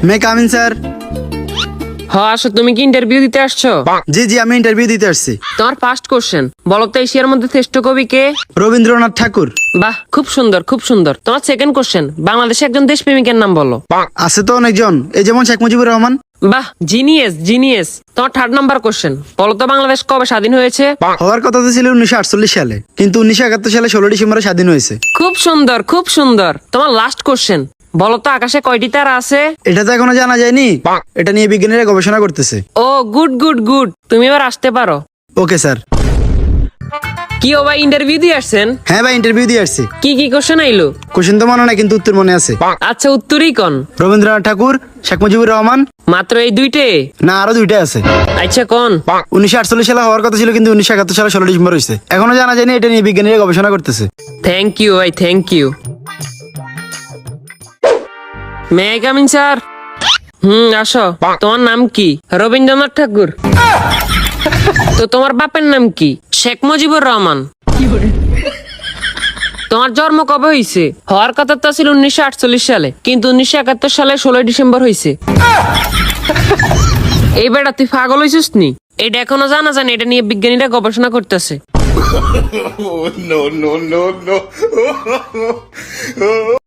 মে come in sir? হ্যাঁ আসো, তুমি কি ইন্টারভিউ দিতে আসছো? জি জি, আমি ইন্টারভিউ দিতে আসছি। তোমার ফার্স্ট কোশ্চেন বলো তো, এশিয়ার মধ্যে শ্রেষ্ঠ কবি কে? রবীন্দ্রনাথ ঠাকুর। বাহ, খুব সুন্দর খুব সুন্দর। তোমার সেকেন্ড কোশ্চেন, বাংলাদেশে একজন দেশপ্রেমিকের নাম বলো। আছে তো অনেকজন, এই যেমন শেখ মুজিবুর রহমান। বাহ, জিনিয়াস জিনিয়াস। তোমার থার্ড নাম্বার কোশ্চেন, বলো তো বাংলাদেশ কবে স্বাধীন হয়েছে? হওয়ার কথা তো ছিল 1948 সালে, কিন্তু 1971 সালে 16 ডিসেম্বরে স্বাধীন হয়েছে। খুব সুন্দর খুব সুন্দর। তোমার লাস্ট কোশ্চেন, বলো তো আকাশে কয়টি তারা আছে? এটা তো এখনো জানা যায়নি, এটা নিয়ে বিজ্ঞানীরা গবেষণা করতেছে। ও গুড গুড গুড, তুমি এবার আসতে পারো। Okay sir. কি ও ভাই, ইন্টারভিউ দিয়ে আসছেন? হ্যাঁ ভাই, ইন্টারভিউ দিয়ে আসছি। কি কি কোশ্চেন আইলো? কোশ্চেন তো মনে নাই, কিন্তু উত্তর মনে আছে। আচ্ছা, উত্তরই কোন? রবীন্দ্রনাথ ঠাকুর, শেখ মুজিবুর রহমান। মাত্র এই দুইটে? না, আরো দুইটা আছে। আচ্ছা কোন? 1948 সালে হওয়ার কথা ছিল, কিন্তু 1971 সালে 16 ডিসেম্বর হয়েছে। এখনো জানা যায়নি, এটা নিয়ে বিজ্ঞানীরা গবেষণা করতেছে। থ্যাংক ইউ ভাই, thank you. May I coming sir? আসো। তোমার নাম কি? রবীন্দ্রনাথ ঠাকুর। তো তোমার বাপের নাম কি? শেখ মুজিবুর রহমান। তোমার জন্ম কবে হয়েছে? হওয়ার কথা তো ছিল 1948 সালে, কিন্তু 1971 সালে 16 ডিসেম্বর হয়েছে। এই বেটা, তুই পাগল হয়েছিস নি? এটা এখনো জানা জানি, এটা নিয়ে বিজ্ঞানীরা গবেষণা করতেছে। no, no, no, no.